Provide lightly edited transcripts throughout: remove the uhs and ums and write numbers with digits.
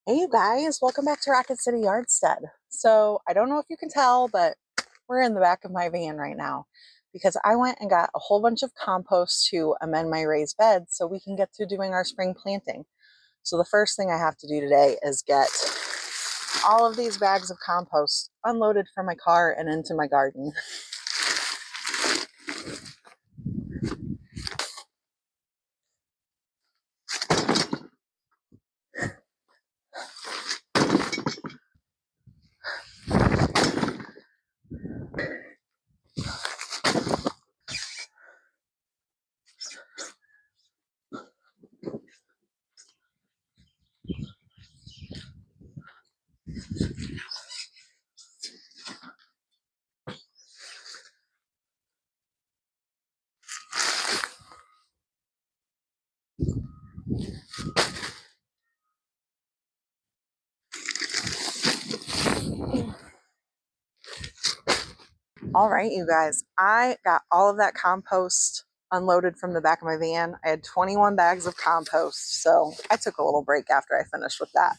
Hey you guys, welcome back to Rocket City Yardstead. So I don't know if you can tell, but we're in the back of my van right now because I went and got a whole bunch of compost to amend my raised bed so we can get to doing our spring planting. So the first thing I have to do today is get all of these bags of compost unloaded from my car and into my garden. All right, you guys, I got all of that compost unloaded from the back of my van. I had 21 bags of compost, so I took a little break after I finished with that.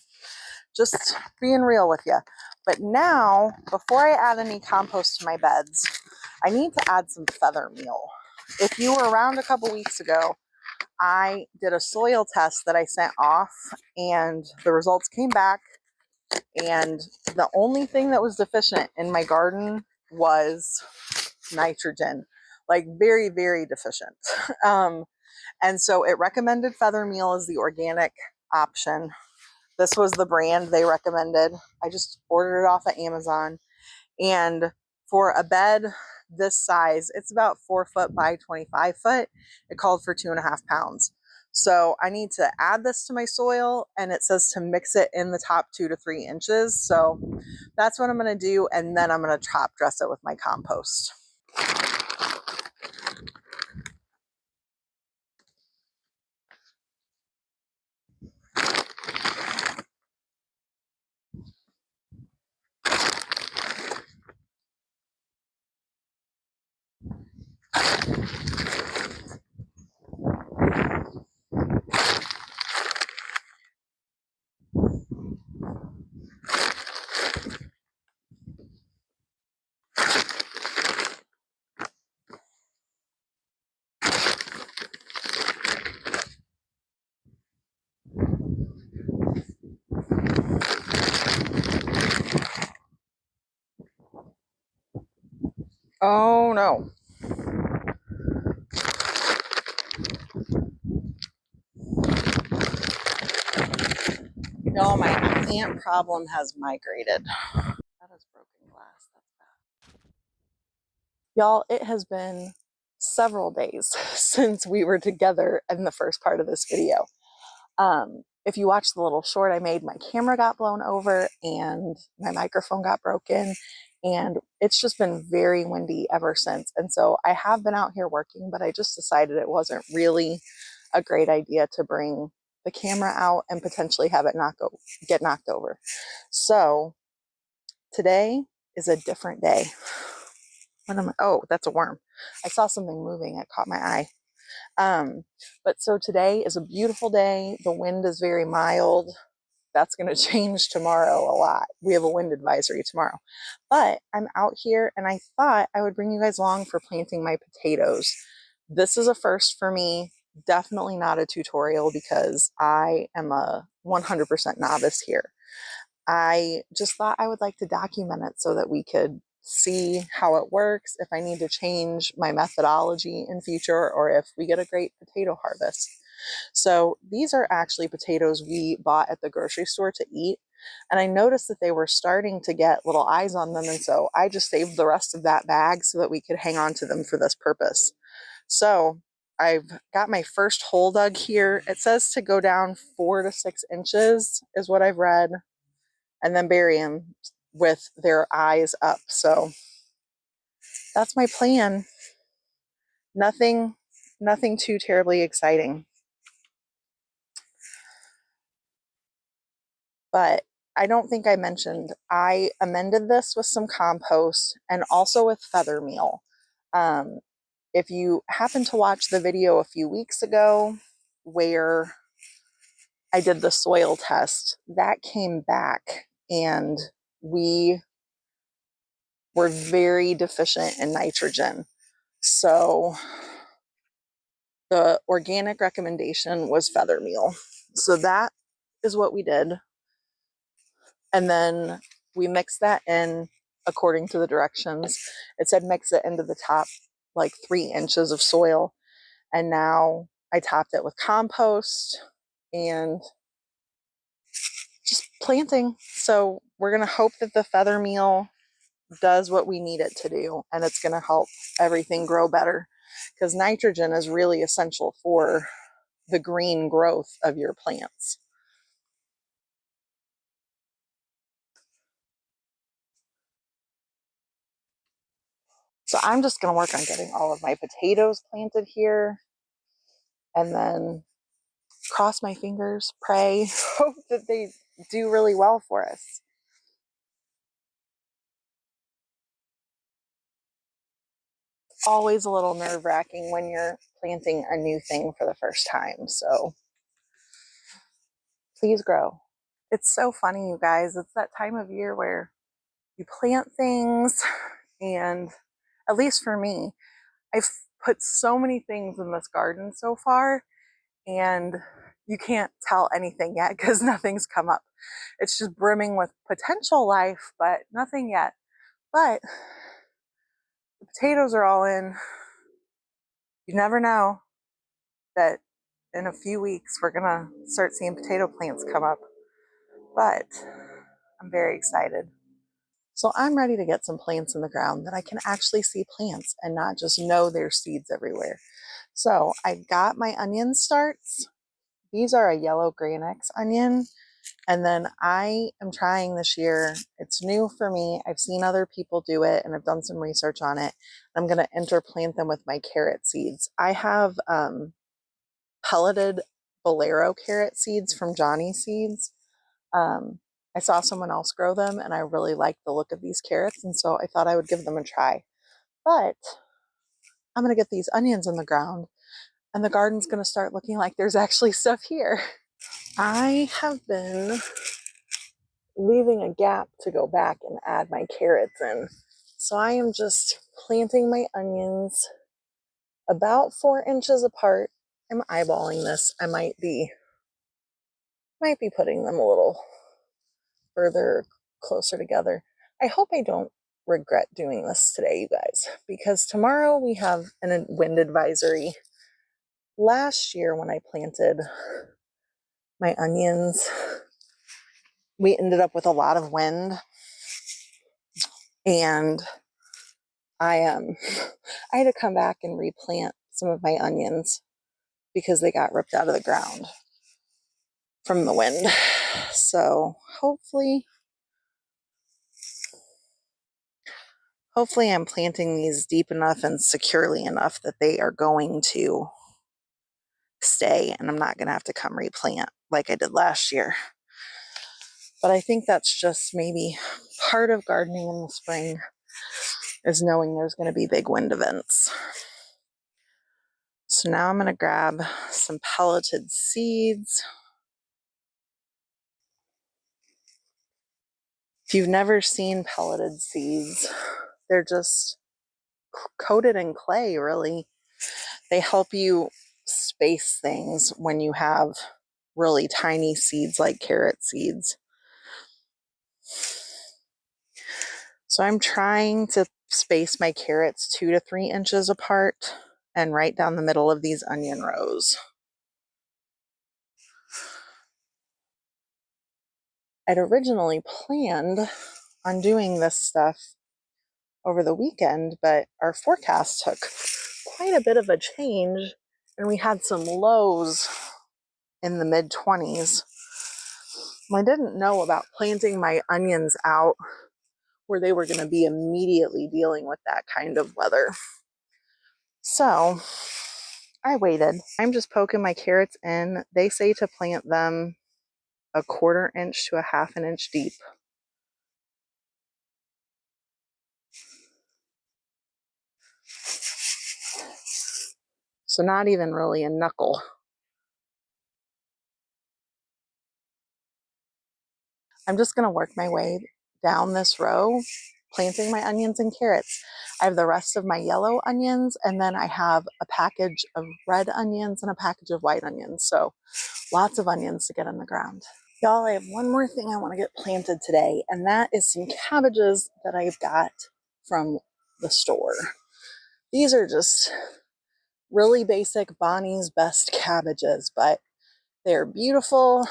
Just being real with you. But now, before I add any compost to my beds, I need to add some feather meal. If you were around a couple weeks ago, I did a soil test that I sent off, and the results came back, and the only thing that was deficient in my garden was nitrogen, like very, very deficient. And so it recommended feather meal as the organic option. This was the brand they recommended. I just ordered it off of Amazon. And for a bed this size, it's about 4 foot by 25 foot. It called for 2.5 pounds. So I need to add this to my soil, and it says to mix it in the top 2 to 3 inches. So that's what I'm going to do. And then I'm going to top dress it with my compost. Oh no. No, my ant problem has migrated. That is broken glass. That's bad. Y'all, it has been several days since we were together in the first part of this video. If you watch the little short I made, my camera got blown over and my microphone got broken, and it's just been very windy ever since. And so I have been out here working, but I just decided it wasn't really a great idea to bring the camera out and potentially have it get knocked over. So today is a different day. What am I? Oh, that's a worm. I saw something moving. It caught my eye. But so today is a beautiful day. The wind is very mild. That's going to change tomorrow a lot. We have a wind advisory tomorrow. But I'm out here and I thought I would bring you guys along for planting my potatoes. This is a first for me. Definitely not a tutorial because I am a 100% novice here. I just thought I would like to document it so that we could see how it works, if I need to change my methodology in future, or if we get a great potato harvest. So these are actually potatoes we bought at the grocery store to eat. And I noticed that they were starting to get little eyes on them. And so I just saved the rest of that bag so that we could hang on to them for this purpose. So I've got my first hole dug here. It says to go down 4 to 6 inches is what I've read, and then bury them with their eyes up. So that's my plan. Nothing too terribly exciting. But I don't think I mentioned, I amended this with some compost and also with feather meal. If you happen to watch the video a few weeks ago where I did the soil test. That came back and we were very deficient in nitrogen. So the organic recommendation was feather meal. So that is what we did. And then we mixed that in according to the directions. It said mix it into the top like 3 inches of soil. And now I topped it with compost and just planting. So we're going to hope that the feather meal does what we need it to do, and it's going to help everything grow better, because nitrogen is really essential for the green growth of your plants. So I'm just going to work on getting all of my potatoes planted here, and then cross my fingers, pray, hope that they do really well for us. Always a little nerve-wracking when you're planting a new thing for the first time. So please grow. It's so funny, you guys. It's that time of year where you plant things, and at least for me, I've put so many things in this garden so far, and you can't tell anything yet because nothing's come up. It's just brimming with potential life, but nothing yet. But the potatoes are all in. You never know that in a few weeks we're gonna start seeing potato plants come up. But I'm very excited. So I'm ready to get some plants in the ground that I can actually see plants and not just know there's seeds everywhere. So I got my onion starts. These are a yellow Granex onion. And then I am trying this year. It's new for me. I've seen other people do it and I've done some research on it. I'm going to interplant them with my carrot seeds. I have pelleted Bolero carrot seeds from Johnny Seeds. I saw someone else grow them and I really liked the look of these carrots, and so I thought I would give them a try. But I'm going to get these onions in the ground and the garden's going to start looking like there's actually stuff here. I have been leaving a gap to go back and add my carrots in. So I am just planting my onions about 4 inches apart. I'm eyeballing this. I might be putting them a little further closer together. I hope I don't regret doing this today, you guys, because tomorrow we have a wind advisory. Last year when I planted my onions, we ended up with a lot of wind, and I had to come back and replant some of my onions because they got ripped out of the ground from the wind. So hopefully I'm planting these deep enough and securely enough that they are going to stay and I'm not going to have to come replant like I did last year. But I think that's just maybe part of gardening in the spring, is knowing there's going to be big wind events. So now I'm going to grab some pelleted seeds. If you've never seen pelleted seeds, they're just coated in clay, really. They help you space things when you have really tiny seeds like carrot seeds. So I'm trying to space my carrots 2 to 3 inches apart and right down the middle of these onion rows. I'd originally planned on doing this stuff over the weekend, but our forecast took quite a bit of a change and we had some lows in the mid-20s. I didn't know about planting my onions out where they were going to be immediately dealing with that kind of weather. So I waited. I'm just poking my carrots in. They say to plant them 1/4 inch to 1/2 inch deep. So not even really a knuckle. I'm just going to work my way down this row, planting my onions and carrots. I have the rest of my yellow onions, and then I have a package of red onions and a package of white onions. So lots of onions to get in the ground. Y'all, I have one more thing I want to get planted today, and that is some cabbages that I've got from the store. These are just really basic Bonnie's Best cabbages, but they're beautiful.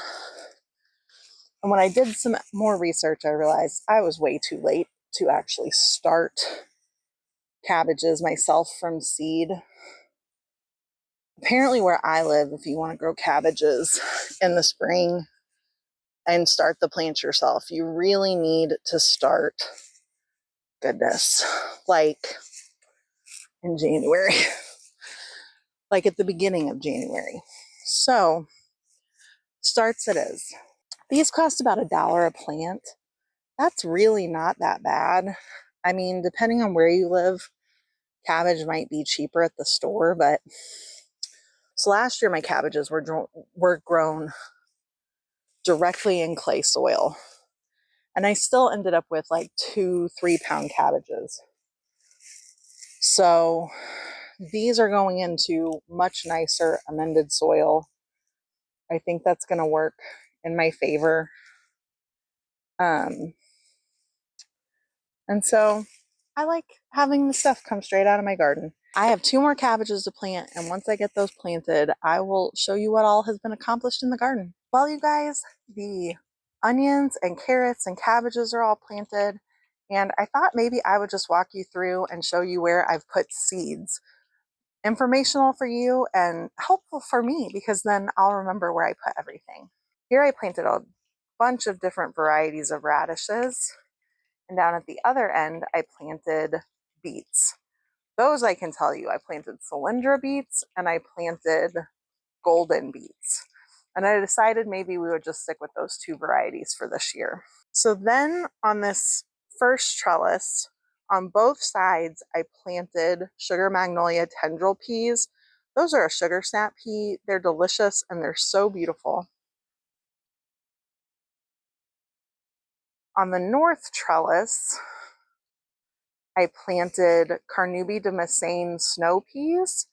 And when I did some more research, I realized I was way too late to actually start cabbages myself from seed. Apparently where I live, if you want to grow cabbages in the spring and start the plant yourself, you really need to start, goodness, like in January, like at the beginning of January. So starts it is. These cost about $1 a plant. That's really not that bad. I mean, depending on where you live, cabbage might be cheaper at the store, but so last year my cabbages were grown directly in clay soil, and I still ended up with like 2-3 pound cabbages. So these are going into much nicer amended soil. I think that's going to work in my favor. And so I like having the stuff come straight out of my garden. I have 2 more cabbages to plant, and once I get those planted, I will show you what all has been accomplished in the garden. Well, you guys, the onions and carrots and cabbages are all planted, and I thought maybe I would just walk you through and show you where I've put seeds. Informational for you and helpful for me, because then I'll remember where I put everything. Here I planted a bunch of different varieties of radishes, and down at the other end I planted beets. Those I can tell you, I planted cylindra beets and I planted golden beets. And I decided maybe we would just stick with those 2 varieties for this year. So then on this first trellis, on both sides, I planted sugar magnolia tendril peas. Those are a sugar snap pea. They're delicious and they're so beautiful. On the north trellis, I planted Carnauba damascene snow peas,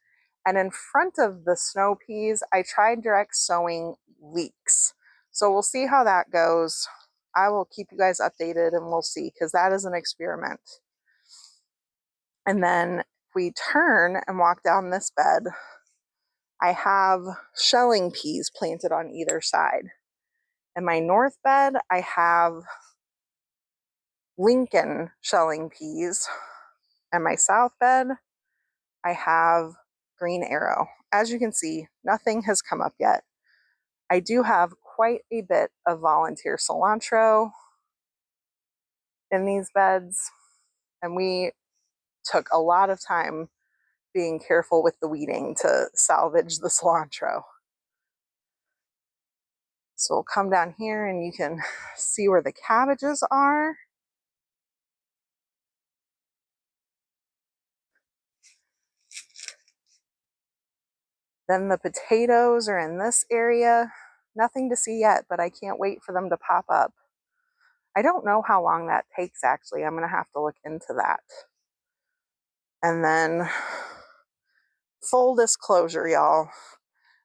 and in front of the snow peas, I tried direct sowing leeks. So we'll see how that goes. I will keep you guys updated and we'll see, because that is an experiment. And then if we turn and walk down this bed, I have shelling peas planted on either side. In my north bed, I have Lincoln shelling peas. And my south bed, I have green arrow. As you can see, nothing has come up yet. I do have quite a bit of volunteer cilantro in these beds, and we took a lot of time being careful with the weeding to salvage the cilantro. So we'll come down here and you can see where the cabbages are. Then the potatoes are in this area. Nothing to see yet, but I can't wait for them to pop up. I don't know how long that takes, actually. I'm going to have to look into that. And then, full disclosure, y'all,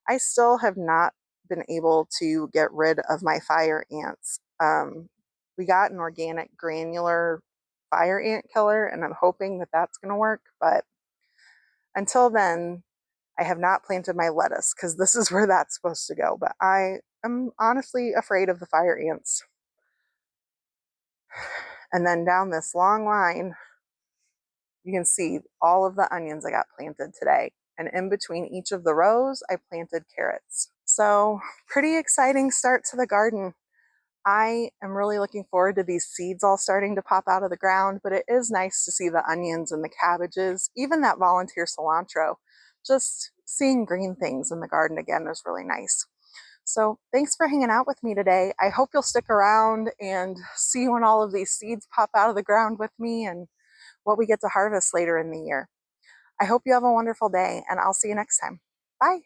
I still have not been able to get rid of my fire ants. We got an organic granular fire ant killer, and I'm hoping that that's going to work. But until then, I have not planted my lettuce, because this is where that's supposed to go. But I am honestly afraid of the fire ants. And then down this long line, you can see all of the onions I got planted today. And in between each of the rows, I planted carrots. So pretty exciting start to the garden. I am really looking forward to these seeds all starting to pop out of the ground, but it is nice to see the onions and the cabbages, even that volunteer cilantro. Just seeing green things in the garden again is really nice. So thanks for hanging out with me today. I hope you'll stick around and see when all of these seeds pop out of the ground with me and what we get to harvest later in the year. I hope you have a wonderful day, and I'll see you next time. Bye.